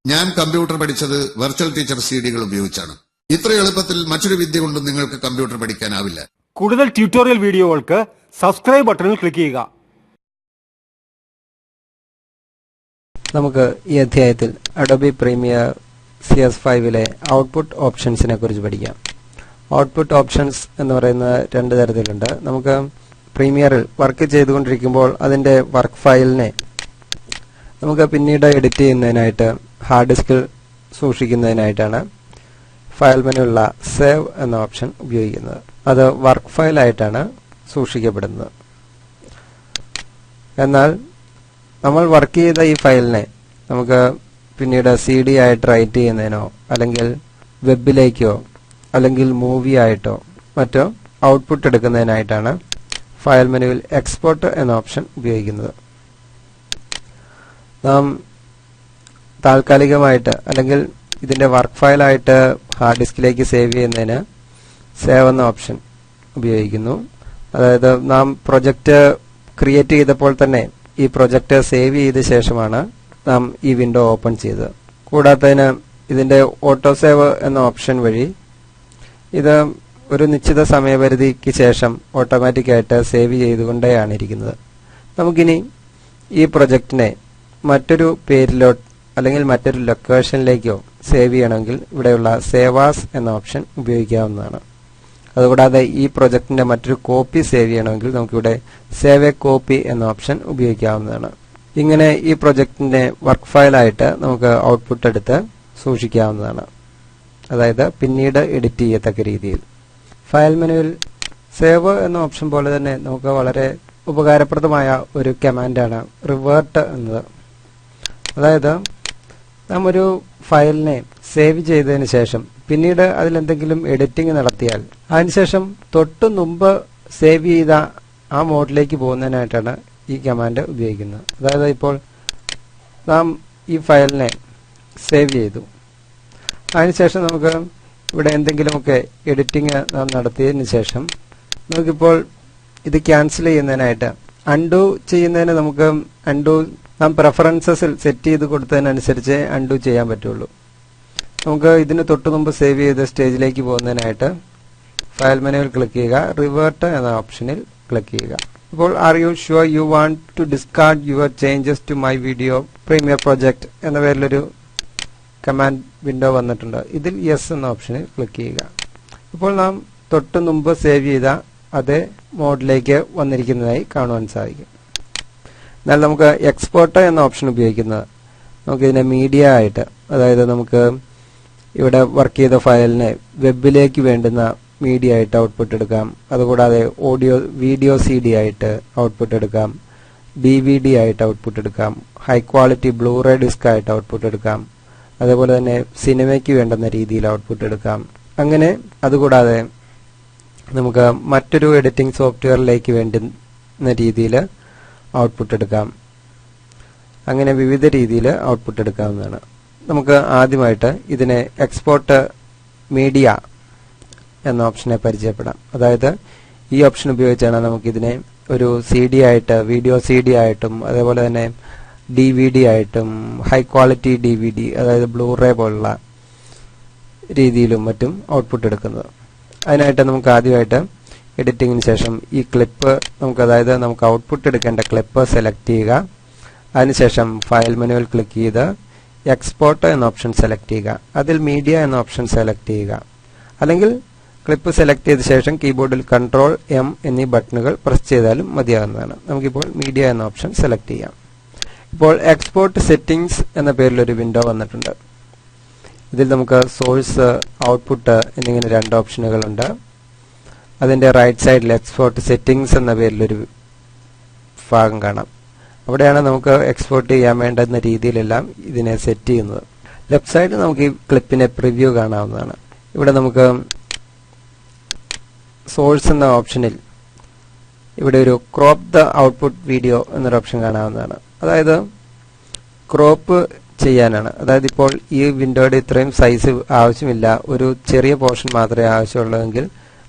ഞാൻ കമ്പ്യൂട്ടർ പഠിച്ചത് virtual teacher സിഡികൾ ഉപയോഗിച്ചാണ്. ഇത്ര എളുപ്പത്തിൽ മറ്റൊരു വിദ്യ കൊണ്ടും നിങ്ങൾക്ക് കമ്പ്യൂട്ടർ പഠിക്കാനാവില്ല. കൂടുതൽ ട്യൂട്ടോറിയൽ വീഡിയോകൾക്ക് സബ്സ്ക്രൈബ് ബട്ടണിൽ ക്ലിക്ക് ചെയ്യുക. നമുക്ക് ഈ അധ്യായത്തിൽ അഡോബി പ്രീമിയർ CS5-ലെ ഔട്ട്പുട്ട് ഓപ്ഷൻസിനെ കുറിച്ച് പഠിക്കാം. ഔട്ട്പുട്ട് ഓപ്ഷൻസ് എന്ന് പറയുന്നത് രണ്ട് തരത്തിലുണ്ട്. നമുക്ക് പ്രീമിയറിൽ വർക്ക് ചെയ്തുകൊണ്ടിരിക്കുമ്പോൾ അതിൻ്റെ വർക്ക് ഫയലിനെ നമുക്ക് പിന്നീട് എഡിറ്റ് ചെയ്യുന്നതിനായിട്ട് ഹാർഡ് ഡിസ്കിൽ സൂക്ഷിക്കുന്നതിനായിട്ടാണ് ഫയൽ മെനുവിലുള്ള സേവ് എന്ന ഓപ്ഷൻ ഉപയോഗിക്കുന്നത്. അത് വർക്ക് ഫയലായിട്ടാണ് സൂക്ഷിക്കപ്പെടുന്നത്. എന്നാൽ നമ്മൾ വർക്ക് ചെയ്ത ഈ ഫയലിനെ നമുക്ക് പിന്നീട് CD ആയിട്ട് റൈറ്റ് ചെയ്യുന്നതിനോ അല്ലെങ്കിൽ വെബിലേക്കോ അല്ലെങ്കിൽ മൂവി ആയിട്ടോ മറ്റോ ഔട്ട്പുട്ട് എടുക്കുന്നതിനായിട്ടാണ് ഫയൽ മെനുവിൽ എക്സ്പോർട്ട് എന്ന ഓപ്ഷൻ ഉപയോഗിക്കുന്നത്. നാം താൽക്കാലികമായിട്ട് അല്ലെങ്കിൽ ഇതിൻ്റെ വർക്ക് ഫയലായിട്ട് ഹാർഡ് ഡിസ്കിലേക്ക് സേവ് ചെയ്യുന്നതിന് സേവ് എന്ന ഓപ്ഷൻ ഉപയോഗിക്കുന്നു. അതായത് നാം പ്രൊജക്റ്റ് ക്രിയേറ്റ് ചെയ്തപ്പോൾ തന്നെ ഈ പ്രൊജക്റ്റ് സേവ് ചെയ്ത ശേഷമാണ് നാം ഈ വിൻഡോ ഓപ്പൺ ചെയ്തത്. കൂടാത്തതിന് ഇതിൻ്റെ ഓട്ടോ സേവ് എന്ന ഓപ്ഷൻ വഴി ഇത് ഒരു നിശ്ചിത സമയപരിധിക്ക് ശേഷം ഓട്ടോമാറ്റിക്കായിട്ട് സേവ് ചെയ്തുകൊണ്ടേയാണ് ഇരിക്കുന്നത്. നമുക്കിനി ഈ പ്രൊജക്റ്റിനെ മറ്റൊരു പേരിലോ അല്ലെങ്കിൽ മറ്റൊരു ലൊക്കേഷനിലേക്കോ സേവ് ചെയ്യണമെങ്കിൽ ഇവിടെയുള്ള സേവ് ആസ് എന്ന ഓപ്ഷൻ ഉപയോഗിക്കാവുന്നതാണ്. അതുകൂടാതെ ഈ പ്രൊജക്റ്റിന്റെ മറ്റൊരു കോപ്പി സേവ് ചെയ്യണമെങ്കിൽ നമുക്കിവിടെ സേവ് എ കോപ്പി എന്ന ഓപ്ഷൻ ഉപയോഗിക്കാവുന്നതാണ്. ഇങ്ങനെ ഈ പ്രൊജക്റ്റിന്റെ വർക്ക് ഫയലായിട്ട് നമുക്ക് ഔട്ട്പുട്ട് എടുത്ത് സൂക്ഷിക്കാവുന്നതാണ്. അതായത് പിന്നീട് എഡിറ്റ് ചെയ്യത്തക്ക രീതിയിൽ. ഫയൽ മെനുവിൽ സേവ് എന്ന ഓപ്ഷൻ പോലെ തന്നെ നമുക്ക് വളരെ ഉപകാരപ്രദമായ ഒരു കമാൻഡാണ് റിവേർട്ട് എന്നത്. അതായത് നാം ഒരു ഫയലിനെ സേവ് ചെയ്തതിന് ശേഷം പിന്നീട് അതിലെന്തെങ്കിലും എഡിറ്റിംഗ് നടത്തിയാൽ അതിനുശേഷം തൊട്ട് മുമ്പ് സേവ് ചെയ്ത ആ മോഡിലേക്ക് പോകുന്നതിനായിട്ടാണ് ഈ കമാൻഡ് ഉപയോഗിക്കുന്നത്. അതായത് ഇപ്പോൾ നാം ഈ ഫയലിനെ സേവ് ചെയ്തു. അതിനുശേഷം നമുക്ക് ഇവിടെ എന്തെങ്കിലുമൊക്കെ എഡിറ്റിംഗ് നാം നടത്തിയതിന് ശേഷം നമുക്കിപ്പോൾ ഇത് ക്യാൻസൽ ചെയ്യുന്നതിനായിട്ട് അൺഡു ചെയ്യുന്നതിന് നമുക്ക് അൺഡു നാം പ്രെഫറൻസസിൽ സെറ്റ് ചെയ്ത് കൊടുത്തതിനനുസരിച്ച് അൺഡു ചെയ്യാൻ പറ്റുള്ളൂ. നമുക്ക് ഇതിന് തൊട്ട് മുമ്പ് സേവ് ചെയ്ത സ്റ്റേജിലേക്ക് പോകുന്നതിനായിട്ട് ഫയൽ മെനുവിൽ ക്ലിക്ക് ചെയ്യുക, റിവേർട്ട് എന്ന ഓപ്ഷനിൽ ക്ലിക്ക് ചെയ്യുക. ഇപ്പോൾ are you sure you want to discard your changes to my video premiere project എന്ന പേരിലൊരു കമാൻഡ് വിൻഡോ വന്നിട്ടുണ്ട്. ഇതിൽ യെസ് എന്ന ഓപ്ഷനിൽ ക്ലിക്ക് ചെയ്യുക. ഇപ്പോൾ നാം തൊട്ട് മുമ്പ് സേവ് ചെയ്ത അതേ മോഡിലേക്ക് വന്നിരിക്കുന്നതായി കാണുവാൻ സാധിക്കും. എന്നാൽ നമുക്ക് എക്സ്പോർട്ട് എന്ന ഓപ്ഷൻ ഉപയോഗിക്കുന്നത് നമുക്കിതിനെ മീഡിയ ആയിട്ട്, അതായത് നമുക്ക് ഇവിടെ വർക്ക് ചെയ്ത ഫയലിനെ വെബിലേക്ക് വേണ്ടുന്ന മീഡിയ ആയിട്ട് ഔട്ട്പുട്ട് എടുക്കാം. അതുകൂടാതെ വീഡിയോ CD ആയിട്ട് ഔട്ട്പുട്ട് എടുക്കാം, DVD ആയിട്ട് ഔട്ട്പുട്ട് എടുക്കാം, ഹൈ ക്വാളിറ്റി ബ്ലൂറേ ഡിസ്ക് ആയിട്ട് ഔട്ട്പുട്ട് എടുക്കാം. അതേപോലെ തന്നെ സിനിമയ്ക്ക് വേണ്ടുന്ന രീതിയിൽ ഔട്ട്പുട്ട് എടുക്കാം. അങ്ങനെ അതുകൂടാതെ നമുക്ക് മറ്റൊരു എഡിറ്റിംഗ് സോഫ്റ്റ്വെയറിലേക്ക് വേണ്ടുന്ന രീതിയിൽ ഔട്ട്പുട്ട് എടുക്കാം. അങ്ങനെ വിവിധ രീതിയിൽ ഔട്ട്പുട്ട് എടുക്കാവുന്നതാണ്. നമുക്ക് ആദ്യമായിട്ട് ഇതിനെ എക്സ്പോർട്ട് മീഡിയ എന്ന ഓപ്ഷനെ പരിചയപ്പെടാം. അതായത് ഈ ഓപ്ഷൻ ഉപയോഗിച്ചാണ് നമുക്കിതിനെ ഒരു CD ആയിട്ട്, വീഡിയോ CD ആയിട്ടും അതേപോലെ തന്നെ DVD ആയിട്ടും ഹൈ ക്വാളിറ്റി DVD അതായത് ബ്ലൂറേ പോലുള്ള രീതിയിലും മറ്റും ഔട്ട്പുട്ട് എടുക്കുന്നത്. അതിനായിട്ട് നമുക്ക് ആദ്യമായിട്ട് എഡിറ്റിങ്ങിന് ശേഷം ഈ ക്ലിപ്പ് നമുക്ക് ഔട്ട്പുട്ട് എടുക്കേണ്ട ക്ലിപ്പ് സെലക്ട് ചെയ്യുക. അതിനുശേഷം ഫയൽ മെനുവിൽ ക്ലിക്ക് ചെയ്ത് എക്സ്പോർട്ട് എന്ന ഓപ്ഷൻ സെലക്ട് ചെയ്യുക. അതിൽ മീഡിയ എന്ന ഓപ്ഷൻ സെലക്ട് ചെയ്യുക. അല്ലെങ്കിൽ ക്ലിപ്പ് സെലക്ട് ചെയ്ത ശേഷം കീബോർഡിൽ Ctrl+M എന്നീ ബട്ടണുകൾ പ്രസ് ചെയ്താലും മതിയാകുന്നതാണ്. നമുക്കിപ്പോൾ മീഡിയ എന്ന ഓപ്ഷൻ സെലക്ട് ചെയ്യാം. ഇപ്പോൾ എക്സ്പോർട്ട് സെറ്റിംഗ്സ് എന്ന പേരിലൊരു വിൻഡോ വന്നിട്ടുണ്ട്. ഇതിൽ നമുക്ക് സോഴ്സ്, ഔട്ട്പുട്ട് എന്നിങ്ങനെ രണ്ട് ഓപ്ഷനുകളുണ്ട്. അതിൻ്റെ റൈറ്റ് സൈഡിൽ എക്സ്പോർട്ട് സെറ്റിംഗ്സ് എന്ന പേരിലൊരു ഭാഗം കാണാം. അവിടെയാണ് നമുക്ക് എക്സ്പോർട്ട് ചെയ്യാൻ വേണ്ടുന്ന രീതിയിലെല്ലാം ഇതിനെ സെറ്റ് ചെയ്യുന്നത്. ലെഫ്റ്റ് സൈഡിൽ നമുക്ക് ഈ ക്ലിപ്പിന്റെ പ്രിവ്യൂ കാണാവുന്നതാണ്. ഇവിടെ നമുക്ക് സോഴ്സ് എന്ന ഓപ്ഷനിൽ ഇവിടെ ഒരു ക്രോപ്പ് ദ ഔട്ട്പുട്ട് വീഡിയോ എന്നൊരു ഓപ്ഷൻ കാണാവുന്നതാണ്. അതായത് ക്രോപ്പ് ചെയ്യാനാണ്. അതായത് ഇപ്പോൾ ഈ വിൻഡോയുടെ ഇത്രയും സൈസ് ആവശ്യമില്ല, ഒരു ചെറിയ പോർഷൻ മാത്രമേ ആവശ്യമുള്ളൂവെങ്കിൽ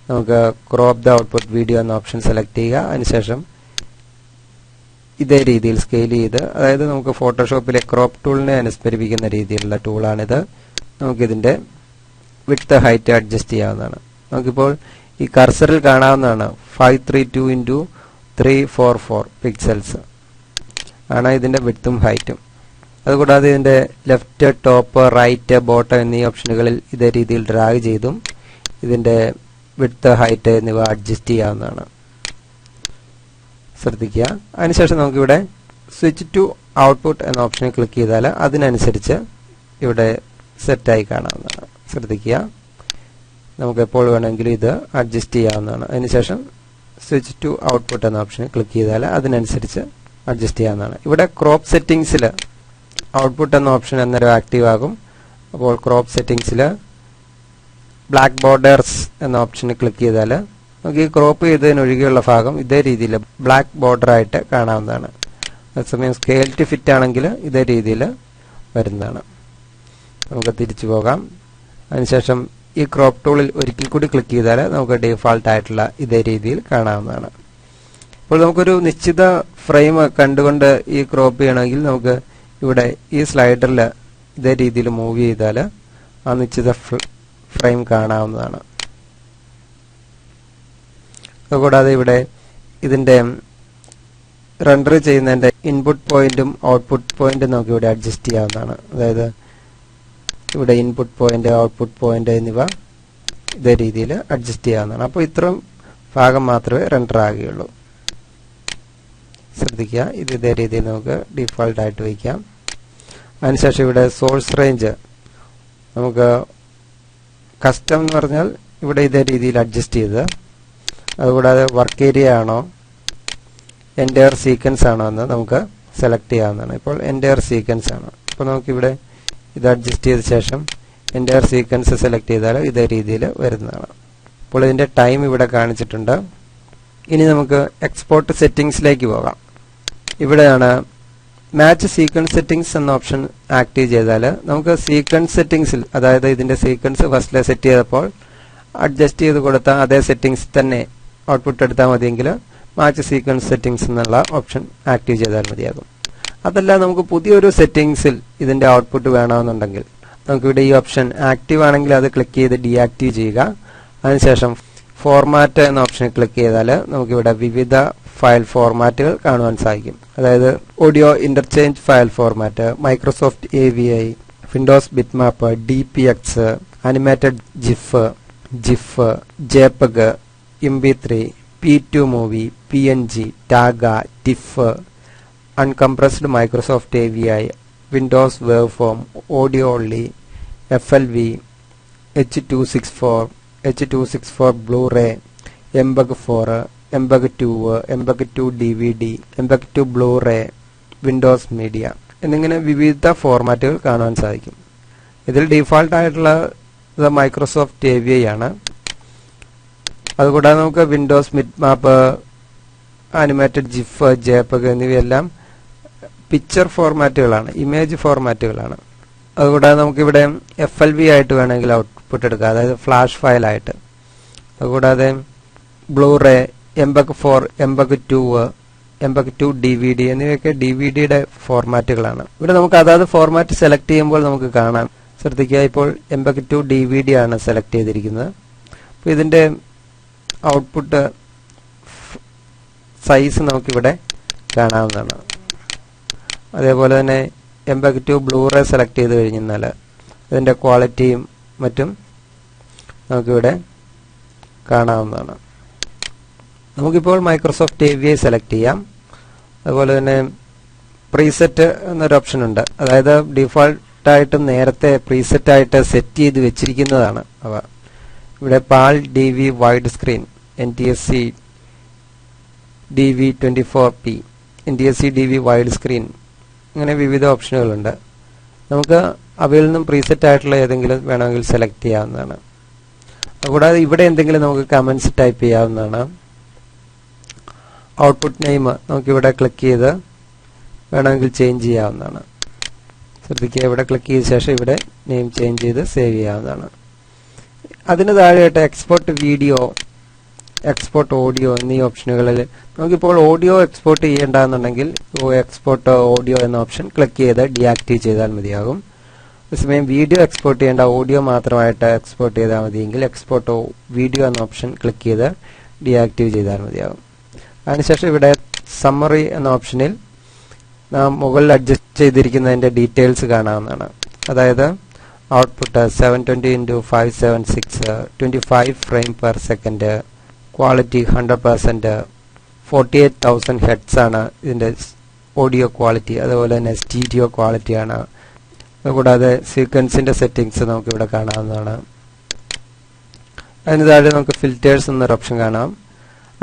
നമുക്ക് ക്രോപ്പ് ദ ഔട്ട്പുട്ട് വീഡിയോ എന്ന ഓപ്ഷൻ സെലക്ട് ചെയ്യുക. അതിനുശേഷം ഈ ക്ലിപ്പിനെ പ്രിവ്യൂ കാണാവുന്നതാണ്. ഇവിടെ നമുക്ക് സോഴ്സ് എന്ന ഓപ്ഷനിൽ ഇവിടെ ഒരു ക്രോപ്പ് ദ ഔട്ട്പുട്ട് വീഡിയോ എന്നൊരു ഓപ്ഷൻ കാണാവുന്നതാണ്. അതായത് ക്രോപ്പ് ചെയ്യാനാണ്. അതായത് ഇപ്പോൾ ഈ വിൻഡോയുടെ ഇത്രയും സൈസ് ആവശ്യമില്ല, ഒരു ചെറിയ പോർഷൻ മാത്രമേ ആവശ്യമുള്ളൂവെങ്കിൽ നമുക്ക് ക്രോപ്പ് ദ ഔട്ട്പുട്ട് വീഡിയോ എന്ന ഓപ്ഷൻ സെലക്ട് ചെയ്യുക. അതിനുശേഷം ഇതേ രീതിയിൽ സ്കെയിൽ ചെയ്ത്, അതായത് നമുക്ക് ഫോട്ടോഷോപ്പിലെ ക്രോപ്പ് ടൂളിനെ അനുസ്മരിപ്പിക്കുന്ന രീതിയിലുള്ള ടൂളാണിത്. നമുക്കിതിന്റെ വിഡ്ത്ത് ഹൈറ്റ് അഡ്ജസ്റ്റ് ചെയ്യാവുന്നതാണ്. നമുക്കിപ്പോൾ ഈ കർസറിൽ കാണാവുന്നതാണ് 532 × 344 പിക്സൽസ് ആണ് ഇതിന്റെ വിഡ്ത്തും ഹൈറ്റും. അതുകൂടാതെ ഇതിന്റെ ലെഫ്റ്റ്, ടോപ്പ്, റൈറ്റ്, ബോട്ടം എന്നീ ഓപ്ഷനുകളിൽ ഇതേ രീതിയിൽ ഡ്രാഗ് ചെയ്തും ഇതിന്റെ വിഡ്ത്ത്, ഹൈറ്റ് എന്നിവ അഡ്ജസ്റ്റ് ചെയ്യാവുന്നതാണ്. ശ്രദ്ധിക്കുക. അതിനുശേഷം നമുക്കിവിടെ സ്വിച്ച് ടു ഔട്ട്പുട്ട് എന്ന ഓപ്ഷനിൽ ക്ലിക്ക് ചെയ്താൽ അതിനനുസരിച്ച് ഇവിടെ സെറ്റായി കാണാവുന്നതാണ്. ശ്രദ്ധിക്കുക, നമുക്ക് എപ്പോൾ വേണമെങ്കിലും ഇത് അഡ്ജസ്റ്റ് ചെയ്യാവുന്നതാണ്. അതിനുശേഷം സ്വിച്ച് ടു ഔട്ട്പുട്ട് എന്ന ഓപ്ഷനിൽ ക്ലിക്ക് ചെയ്താൽ അതിനനുസരിച്ച് അഡ്ജസ്റ്റ് ചെയ്യാവുന്നതാണ്. ഇവിടെ ക്രോപ്പ് സെറ്റിംഗ്സിൽ ഔട്ട്പുട്ട് എന്ന ഓപ്ഷൻ അന്നേരം ആക്റ്റീവ് ആകും. അപ്പോൾ ക്രോപ്പ് സെറ്റിംഗ്സിൽ ബ്ലാക്ക് ബോർഡേഴ്സ് എന്ന ഓപ്ഷനിൽ ക്ലിക്ക് ചെയ്താൽ നമുക്ക് ഈ ക്രോപ്പ് ചെയ്തതിനൊഴികെയുള്ള ഭാഗം ഇതേ രീതിയിൽ ബ്ലാക്ക് ബോർഡർ ആയിട്ട് കാണാവുന്നതാണ്. അതേസമയം സ്കെയിൽ ടു ഫിറ്റ് ആണെങ്കിൽ ഇതേ രീതിയിൽ വരുന്നതാണ്. നമുക്ക് തിരിച്ചു പോകാം. അതിനുശേഷം ഈ ക്രോപ്പ് ടൂളിൽ ഒരിക്കൽ കൂടി ക്ലിക്ക് ചെയ്താൽ നമുക്ക് ഡീഫാൾട്ട് ആയിട്ടുള്ള ഇതേ രീതിയിൽ കാണാവുന്നതാണ്. ഇപ്പോൾ നമുക്കൊരു നിശ്ചിത ഫ്രെയിം കണ്ടുകൊണ്ട് ഈ ക്രോപ്പ് ചെയ്യണമെങ്കിൽ നമുക്ക് ഇവിടെ ഈ സ്ലൈഡറിൽ ഇതേ രീതിയിൽ മൂവ് ചെയ്താൽ ആ നിശ്ചിത ഫ്രെയിം കാണാവുന്നതാണ്. അതുകൂടാതെ ഇവിടെ ഇതിന്റെ റെൻഡർ ചെയ്യുന്നതിന്റെ ഇൻപുട്ട് പോയിന്റും ഔട്ട്പുട്ട് പോയിന്റും നമുക്ക് ഇവിടെ അഡ്ജസ്റ്റ് ചെയ്യാവുന്നതാണ്. അതായത് ഇവിടെ ഇൻപുട്ട് പോയിന്റ്, ഔട്ട്പുട്ട് പോയിന്റ് എന്നിവ ഇതേ രീതിയിൽ അഡ്ജസ്റ്റ് ചെയ്യാവുന്നതാണ്. അപ്പോൾ ഇത്രയും ഭാഗം മാത്രമേ റെൻഡർ ആകുകയുള്ളൂ. ശ്രദ്ധിക്കുക, ഇത് ഇതേ രീതിയിൽ നമുക്ക് ഡിഫോൾട്ട് ആയിട്ട് വയ്ക്കാം. അതിനുശേഷം ഇവിടെ സോഴ്സ് റേഞ്ച് നമുക്ക് കസ്റ്റം എന്ന് പറഞ്ഞാൽ ഇവിടെ ഇതേ രീതിയിൽ അഡ്ജസ്റ്റ് ചെയ്ത്, അതുകൂടാതെ വർക്ക് ഏരിയ ആണോ എൻറ്റയർ സീക്വൻസ് ആണോ എന്ന് നമുക്ക് സെലക്ട് ചെയ്യാവുന്നതാണ്. ഇപ്പോൾ എൻറ്റയർ സീക്വൻസ് ആണ്. അപ്പോൾ നമുക്കിവിടെ ഇത് അഡ്ജസ്റ്റ് ചെയ്ത ശേഷം എൻറ്റയർ സീക്വൻസ് സെലക്ട് ചെയ്താൽ ഇതേ രീതിയിൽ വരുന്നതാണ്. അപ്പോൾ ഇതിന്റെ ടൈം ഇവിടെ കാണിച്ചിട്ടുണ്ട്. ഇനി നമുക്ക് എക്സ്പോർട്ട് സെറ്റിംഗ്സിലേക്ക് പോകാം. ഇവിടെയാണ് മാച്ച് സീക്വൻസ് സെറ്റിംഗ്സ് എന്ന ഓപ്ഷൻ ആക്റ്റീവ് ചെയ്താൽ നമുക്ക് സീക്വൻസ് സെറ്റിംഗ്സിൽ, അതായത് ഇതിന്റെ സീക്വൻസ് ഫസ്റ്റിലെ സെറ്റ് ചെയ്തപ്പോൾ അഡ്ജസ്റ്റ് ചെയ്ത് കൊടുത്ത അതേ സെറ്റിംഗ്സ് തന്നെ ഔട്ട്പുട്ട് എടുത്താൽ മതിയെങ്കിൽ മാച്ച് സീക്വൻസ് സെറ്റിംഗ്സ് എന്നുള്ള ഓപ്ഷൻ ആക്റ്റീവ് ചെയ്താൽ മതിയാകും. അതല്ല നമുക്ക് പുതിയൊരു സെറ്റിംഗ്സിൽ ഇതിന്റെ ഔട്ട്പുട്ട് വേണമെന്നുണ്ടെങ്കിൽ നമുക്കിവിടെ ഈ ഓപ്ഷൻ ആക്റ്റീവ് ആണെങ്കിൽ അത് ക്ലിക്ക് ചെയ്ത് ഡീആക്റ്റീവ് ചെയ്യുക. അതിനുശേഷം ഫോർമാറ്റ് എന്ന ഓപ്ഷനിൽ ക്ലിക്ക് ചെയ്താൽ നമുക്കിവിടെ വിവിധ ഫയൽ ഫോർമാറ്റുകൾ കാണുവാൻ സാധിക്കും. അതായത് audio interchange file format, Microsoft AVI, Windows bitmap, DPX, animated GIF, JPEG, MP3, P2 movie, PNG, Targa, TIFF, uncompressed Microsoft AVI, Windows Waveform, Audio Only, FLV, H.264 Blu-ray, MPEG-4, MPEG-2, MPEG-2 DVD, MPEG-2 Blu-ray, Windows Media എന്നിങ്ങനെ വിവിധ ഫോർമാറ്റുകൾ കാണാൻ സാധിക്കും. ഇതിൽ default ആയിട്ടുള്ള Microsoft AVI ആണ്. അതുകൂടാതെ നമുക്ക് Windows bitmap, animated GIF, JPEG എന്നിവയെല്ലാം പിക്ചർ ഫോർമാറ്റുകളാണ്, ഇമേജ് ഫോർമാറ്റുകളാണ്. അതുകൂടാതെ നമുക്കിവിടെ FLV ആയിട്ട് വേണമെങ്കിൽ ഔട്ട്പുട്ട് എടുക്കാം, അതായത് ഫ്ലാഷ് ഫയലായിട്ട്. അതുകൂടാതെ blue ray, MPEG-4, MPEG-2, MPEG-2 DVD എന്നിവയൊക്കെ DVDയുടെ ഫോർമാറ്റുകളാണ്. ഇവിടെ നമുക്ക് അതാത് ഫോർമാറ്റ് സെലക്ട് ചെയ്യുമ്പോൾ നമുക്ക് കാണാം. ശ്രദ്ധിക്കുക, ഇപ്പോൾ MPEG-2 DVD ആണ് സെലക്ട് ചെയ്തിരിക്കുന്നത്. അപ്പോൾ ഇതിന്റെ ഔട്ട്പുട്ട് സൈസ് നമുക്കിവിടെ കാണാവുന്നതാണ്. അതേപോലെ തന്നെ MPEG-2 ബ്ലൂറേ സെലക്ട് ചെയ്ത് കഴിഞ്ഞാൽ അതിന്റെ ക്വാളിറ്റിയും മറ്റും നമുക്കിവിടെ കാണാവുന്നതാണ്. നമുക്കിപ്പോൾ മൈക്രോസോഫ്റ്റ് AVI സെലക്ട് ചെയ്യാം. അതുപോലെ തന്നെ പ്രീസെറ്റ് എന്നൊരു ഓപ്ഷൻ ഉണ്ട്. അതായത് ഡിഫോൾട്ടായിട്ട് നേരത്തെ പ്രീസെറ്റ് ആയിട്ട് സെറ്റ് ചെയ്ത് വെച്ചിരിക്കുന്നതാണ് അവ. ഇവിടെ PAL DV wide screen, NTSC DV24p, NTSC DV wide screen, അങ്ങനെ വിവിധ ഓപ്ഷനുകളുണ്ട്. നമുക്ക് അവയിൽ നിന്നും പ്രീസെറ്റ് ആയിട്ടുള്ള ഏതെങ്കിലും വേണമെങ്കിൽ സെലക്ട് ചെയ്യാവുന്നതാണ്. അതുകൂടാതെ ഇവിടെ എന്തെങ്കിലും നമുക്ക് കമന്റ്സ് ടൈപ്പ് ചെയ്യാവുന്നതാണ്. ഔട്ട്പുട്ട് നെയിം നമുക്കിവിടെ ക്ലിക്ക് ചെയ്ത് വേണമെങ്കിൽ ചേഞ്ച് ചെയ്യാവുന്നതാണ്. ശ്രദ്ധിക്കുക, ഇവിടെ ക്ലിക്ക് ചെയ്ത ശേഷം ഇവിടെ നെയിം ചേഞ്ച് ചെയ്ത് സേവ് ചെയ്യാവുന്നതാണ്. അതിന് താഴെയായിട്ട് എക്സ്പോർട്ട് വീഡിയോ എക്സ്പോർട്ട് ഓഡിയോ എന്നീ ഓപ്ഷനുകളിൽ നമുക്കിപ്പോൾ ഓഡിയോ എക്സ്പോർട്ട് ചെയ്യേണ്ടതെന്നുണ്ടെങ്കിൽ എക്സ്പോർട്ട് ഓഡിയോ എന്ന ഓപ്ഷൻ ക്ലിക്ക് ചെയ്ത് ഡീആക്റ്റീവ് ചെയ്താൽ മതിയാകും. അതേസമയം വീഡിയോ എക്സ്പോർട്ട് ചെയ്യേണ്ട ഓഡിയോ മാത്രമായിട്ട് എക്സ്പോർട്ട് ചെയ്താൽ മതിയെങ്കിൽ എക്സ്പോർട്ട് വീഡിയോ എന്ന ഓപ്ഷൻ ക്ലിക്ക് ചെയ്ത് ഡീആക്റ്റീവ് ചെയ്താൽ മതിയാകും. അതിനുശേഷം ഇവിടെ സമ്മറി എന്ന ഓപ്ഷനിൽ നാം മുകളിൽ അഡ്ജസ്റ്റ് ചെയ്തിരിക്കുന്നതിന്റെ ഡീറ്റെയിൽസ് കാണാവുന്നതാണ്. അതായത് output 720x576 25 frame per second, quality 100%, 48,000 hertz ആണ് ഇതിന്റെ ഓഡിയോ ക്വാളിറ്റി. അതുപോലെ തന്നെ സ്റ്റീരിയോ ക്വാളിറ്റിയാണ്. അതുകൂടാതെ സീക്വൻസിന്റെ സെറ്റിംഗ്സ് നമുക്ക് ഇവിടെ കാണാവുന്നതാണ്. അതിന് താഴെ നമുക്ക് ഫിൽറ്റേഴ്സ് എന്നൊരു ഓപ്ഷൻ കാണാം.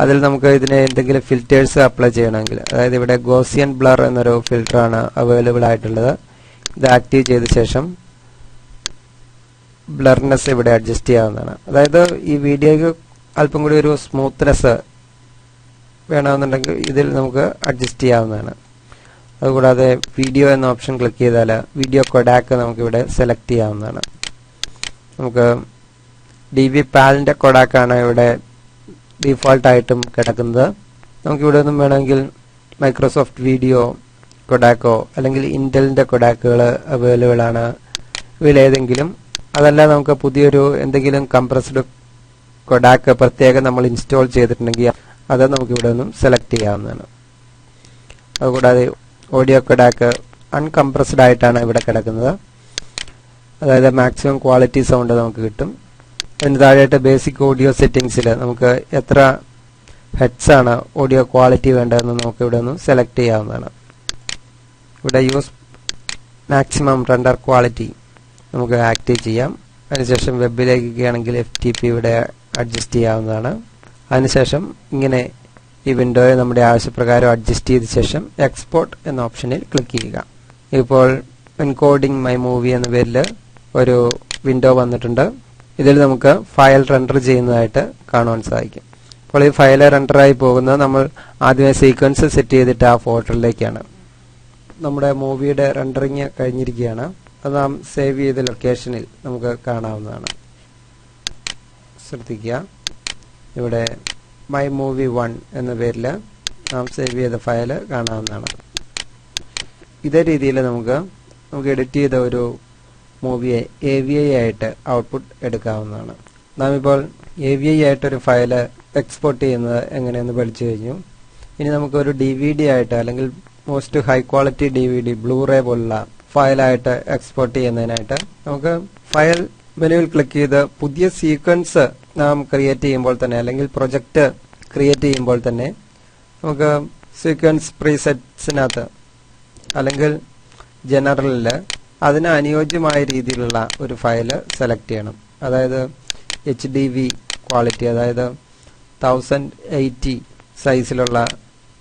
അതിൽ നമുക്ക് ഇതിനെ എന്തെങ്കിലും ഫിൽറ്റേഴ്സ് അപ്ലൈ ചെയ്യണമെങ്കിൽ, അതായത് ഇവിടെ ഗോസിയൻ ബ്ലർ എന്നൊരു ഫിൽറ്ററാണ് അവൈലബിൾ ആയിട്ടുള്ളത്. ഇത് ആക്റ്റീവ് ചെയ്ത ശേഷം ബ്ലർനെസ് ഇവിടെ അഡ്ജസ്റ്റ് ചെയ്യാവുന്നതാണ്. അതായത് ഈ വീഡിയോയ്ക്ക് അല്പം കൂടി ഒരു സ്മൂത്ത്നെസ് വേണമെന്നുണ്ടെങ്കിൽ ഇതിൽ നമുക്ക് അഡ്ജസ്റ്റ് ചെയ്യാവുന്നതാണ്. അതുകൂടാതെ വീഡിയോ എന്ന ഓപ്ഷൻ ക്ലിക്ക് ചെയ്താൽ വീഡിയോ കൊഡാക്ക് നമുക്കിവിടെ സെലക്ട് ചെയ്യാവുന്നതാണ്. നമുക്ക് DVPAL-ന്റെ കൊഡാക്കാണ് ഇവിടെ ഡീഫോൾട്ടായിട്ടും കിടക്കുന്നത്. നമുക്കിവിടെ ഒന്നും വേണമെങ്കിൽ മൈക്രോസോഫ്റ്റ് വീഡിയോ കൊഡാക്കോ അല്ലെങ്കിൽ ഇന്റലിന്റെ കൊഡാക്കുകൾ അവൈലബിൾ ആണ്. ഇവയിലേതെങ്കിലും, അതല്ല നമുക്ക് പുതിയൊരു എന്തെങ്കിലും കംപ്രസ്ഡ് കൊഡാക്ക് പ്രത്യേകം നമ്മൾ ഇൻസ്റ്റാൾ ചെയ്തിട്ടുണ്ടെങ്കിൽ അത് നമുക്കിവിടെ നിന്നും സെലക്ട് ചെയ്യാവുന്നതാണ്. അതുകൂടാതെ ഓഡിയോ കൊഡാക്ക് അൺകംപ്രസ്ഡ് ആയിട്ടാണ് ഇവിടെ കിടക്കുന്നത്. അതായത് മാക്സിമം ക്വാളിറ്റി സൗണ്ട് നമുക്ക് കിട്ടും. അതിന് താഴെയായിട്ട് ബേസിക് ഓഡിയോ സെറ്റിംഗ്സിൽ നമുക്ക് എത്ര ഹെഡ്സ് ആണ് ഓഡിയോ ക്വാളിറ്റി വേണ്ടതെന്ന് നമുക്ക് ഇവിടെ നിന്ന് സെലക്ട് ചെയ്യാവുന്നതാണ്. ഇവിടെ യൂസ് മാക്സിമം റെൻഡർ ക്വാളിറ്റി നമുക്ക് ആക്റ്റീവ് ചെയ്യാം. അതിനുശേഷം വെബിലേക്ക് ആണെങ്കിൽ FTP ഇവിടെ അഡ്ജസ്റ്റ് ചെയ്യാവുന്നതാണ്. അതിനുശേഷം ഇങ്ങനെ ഈ വിൻഡോയെ നമ്മുടെ ആവശ്യപ്രകാരം അഡ്ജസ്റ്റ് ചെയ്ത ശേഷം എക്സ്പോർട്ട് എന്ന ഓപ്ഷനിൽ ക്ലിക്ക് ചെയ്യുക. ഇപ്പോൾ എൻകോഡിംഗ് മൈ മൂവി എന്ന പേരിൽ ഒരു വിൻഡോ വന്നിട്ടുണ്ട്. ഇതിൽ നമുക്ക് ഫയൽ റെൻഡർ ചെയ്യുന്നതായിട്ട് കാണുവാൻ സാധിക്കും. അപ്പോൾ ഈ ഫയൽ റെൻഡറായി പോകുന്നത് നമ്മൾ ആദ്യമേ സീക്വൻസ് സെറ്റ് ചെയ്തിട്ട് ആ ഫോൾഡറിലേക്കാണ്. നമ്മുടെ മൂവിയുടെ റെൻഡറിങ് കഴിഞ്ഞിരിക്കുകയാണ്. അത് നാം സേവ് ചെയ്ത ലൊക്കേഷനിൽ നമുക്ക് കാണാവുന്നതാണ്. ശ്രദ്ധിക്കുക, ഇവിടെ മൈ മൂവി 1 എന്ന പേരിൽ നാം സേവ് ചെയ്ത ഫയൽ കാണാവുന്നതാണ്. ഇതേ രീതിയിൽ നമുക്ക് എഡിറ്റ് ചെയ്ത ഒരു മൂവിയെ AVI ആയിട്ട് ഔട്ട്പുട്ട് എടുക്കാവുന്നതാണ്. നാം ഇപ്പോൾ AVI ആയിട്ടൊരു ഫയൽ എക്സ്പോർട്ട് ചെയ്യുന്നത് എങ്ങനെയെന്ന് പഠിച്ചു കഴിഞ്ഞു. ഇനി നമുക്ക് ഒരു DVD ആയിട്ട് അല്ലെങ്കിൽ most high quality DVD blue ray പോലുള്ള ഫയലായിട്ട് എക്സ്പോർട്ട് ചെയ്യുന്നതിനായിട്ട് നമുക്ക് ഫയൽ മെനുവിൽ ക്ലിക്ക് ചെയ്ത് പുതിയ സീക്വൻസ് നാം ക്രിയേറ്റ് ചെയ്യുമ്പോൾ തന്നെ അല്ലെങ്കിൽ പ്രൊജക്റ്റ് ക്രിയേറ്റ് ചെയ്യുമ്പോൾ തന്നെ നമുക്ക് സീക്വൻസ് പ്രീസെറ്റ്സിനകത്ത് അല്ലെങ്കിൽ ജനറലിൽ അതിന് അനുയോജ്യമായ രീതിയിലുള്ള ഒരു ഫയൽ സെലക്ട് ചെയ്യണം. അതായത് HDV ക്വാളിറ്റി, അതായത് 1080 സൈസിലുള്ള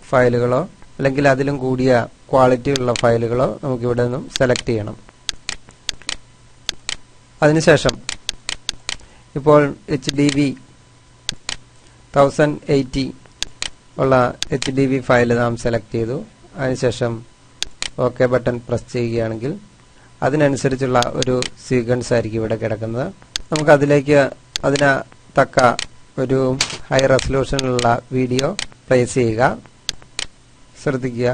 ഫയലുകളോ അല്ലെങ്കിൽ അതിലും കൂടിയ ക്വാളിറ്റി ഉള്ള ഫയലുകളോ നമുക്ക് ഇവിടെ നിന്നും സെലക്ട് ചെയ്യണം. അതിനുശേഷം ഇപ്പോൾ HDV 1080 ഉള്ള HDV ഫയൽ നാം സെലക്ട് ചെയ്തു. അതിനുശേഷം ഓക്കെ ബട്ടൺ പ്രസ് ചെയ്യുകയാണെങ്കിൽ അതിനനുസരിച്ചുള്ള ഒരു സീക്വൻസ് ആയിരിക്കും ഇവിടെ കിടക്കുന്നത്. നമുക്ക് അതിന് തക്ക ഒരു ഹൈ റെസൊല്യൂഷനിലുള്ള വീഡിയോ പ്ലേസ് ചെയ്യുക. ശ്രദ്ധിക്കുക.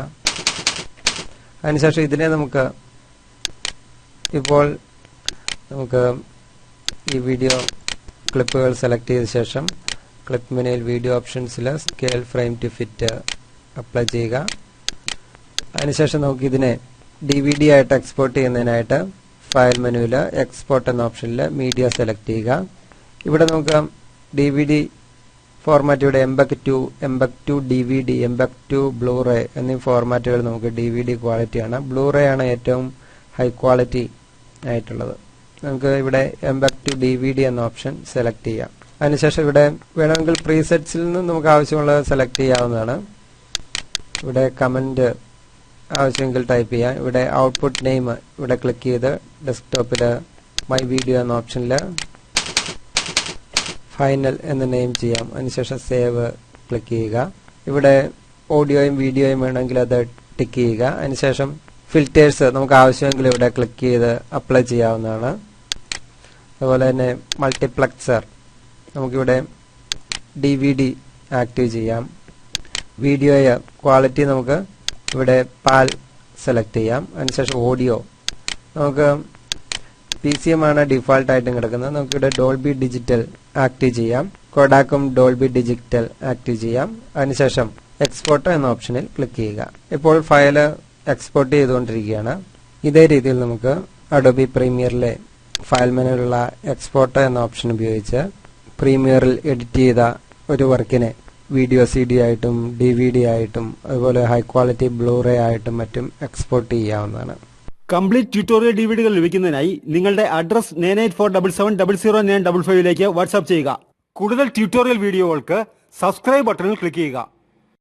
അതിനുശേഷം ഇതിനെ നമുക്ക് ഈ വീഡിയോ ക്ലിപ്പുകൾ സെലക്ട് ചെയ്ത ശേഷം ക്ലിപ്പ് മെനുവിൽ വീഡിയോ ഓപ്ഷൻസിൽ scale frame to fit apply ചെയ്യുക. അതിനുശേഷം നമുക്ക് ഇതിനെ DVD ആയിട്ട് എക്സ്പോർട്ട് ചെയ്യുന്നതിനായിട്ട് ഫയൽ മെനുവിൽ എക്സ്പോർട്ട് എന്ന ഓപ്ഷനിൽ മീഡിയ സെലക്ട് ചെയ്യുക. ഇവിടെ നമുക്ക് DVD ഫോർമാറ്റ് ഇവിടെ MPEG 2 DVD, MPEG 2 ബ്ലൂറേ എന്നീ ഫോർമാറ്റുകൾ നമുക്ക് DVD ക്വാളിറ്റിയാണ്. ബ്ലൂറേ ആണ് ഏറ്റവും ഹൈ ക്വാളിറ്റി ആയിട്ടുള്ളത്. നമുക്ക് ഇവിടെ MPEG 2 DVD എന്ന ഓപ്ഷൻ സെലക്ട് ചെയ്യാം. അതിനുശേഷം ഇവിടെ വേണമെങ്കിൽ പ്രീസെറ്റ്സിൽ നിന്ന് നമുക്ക് ആവശ്യമുള്ളത് സെലക്ട് ചെയ്യാവുന്നതാണ്. ഇവിടെ കമന്റ് ആവശ്യമെങ്കിൽ ടൈപ്പ് ചെയ്യാം. ഇവിടെ ഔട്ട്പുട്ട് നെയിം ഇവിടെ ക്ലിക്ക് ചെയ്ത് ഡെസ്ക്ടോപ്പിൽ മൈ വീഡിയോ എന്ന ഓപ്ഷനിൽ ഫൈനൽ എന്ന് നെയിം ചെയ്യാം. അതിനുശേഷം സേവ് ക്ലിക്ക് ചെയ്യുക. ഇവിടെ ഓഡിയോയും വീഡിയോയും വേണമെങ്കിൽ അത് ടിക്ക് ചെയ്യുക. അതിനുശേഷം ഫിൽറ്റേഴ്സ് നമുക്ക് ആവശ്യമെങ്കിൽ ഇവിടെ ക്ലിക്ക് ചെയ്ത് അപ്ലൈ ചെയ്യാവുന്നതാണ്. അതുപോലെ തന്നെ മൾട്ടിപ്ലക്സർ നമുക്കിവിടെ DVD ആക്റ്റീവ് ചെയ്യാം. വീഡിയോ ക്വാളിറ്റി നമുക്ക് ഇവിടെ പാൽ സെലക്ട് ചെയ്യാം. അതിനുശേഷം ഓഡിയോ നമുക്ക് PCM ആണ് ഡിഫാൾട്ട് ആയിട്ടും കിടക്കുന്നത്. നമുക്കിവിടെ ഡോൾബി ഡിജിറ്റൽ ആക്റ്റീവ് ചെയ്യാം. കൊഡാക്കും ഡോൾബി ഡിജിറ്റൽ ആക്റ്റീവ് ചെയ്യാം. അതിനുശേഷം എക്സ്പോർട്ട് എന്ന ഓപ്ഷനിൽ ക്ലിക്ക് ചെയ്യുക. ഇപ്പോൾ ഫയൽ എക്സ്പോർട്ട് ചെയ്തുകൊണ്ടിരിക്കുകയാണ്. ഇതേ രീതിയിൽ നമുക്ക് അഡോബി പ്രീമിയറിലെ ഫയൽ മെനുവിലുള്ള എക്സ്പോർട്ട് എന്ന ഓപ്ഷൻ ഉപയോഗിച്ച് പ്രീമിയറിൽ എഡിറ്റ് ചെയ്ത ഒരു വർക്കിനെ വീഡിയോ CD ആയിട്ടും DVD ആയിട്ടും അതുപോലെ ഹൈ ക്വാളിറ്റി ബ്ലൂറേ ആയിട്ടും മറ്റും എക്സ്പോർട്ട് ചെയ്യാവുന്നതാണ്. കംപ്ലീറ്റ് ട്യൂട്ടോറിയൽ ഡിവിഡികൾ ലഭിക്കുന്നതിനായി നിങ്ങളുടെ അഡ്രസ് 9847700955 വാട്സ്ആപ്പ് ചെയ്യുക. കൂടുതൽ ട്യൂട്ടോറിയൽ വീഡിയോകൾക്ക് സബ്സ്ക്രൈബ് ബട്ടണിൽ ക്ലിക്ക് ചെയ്യുക.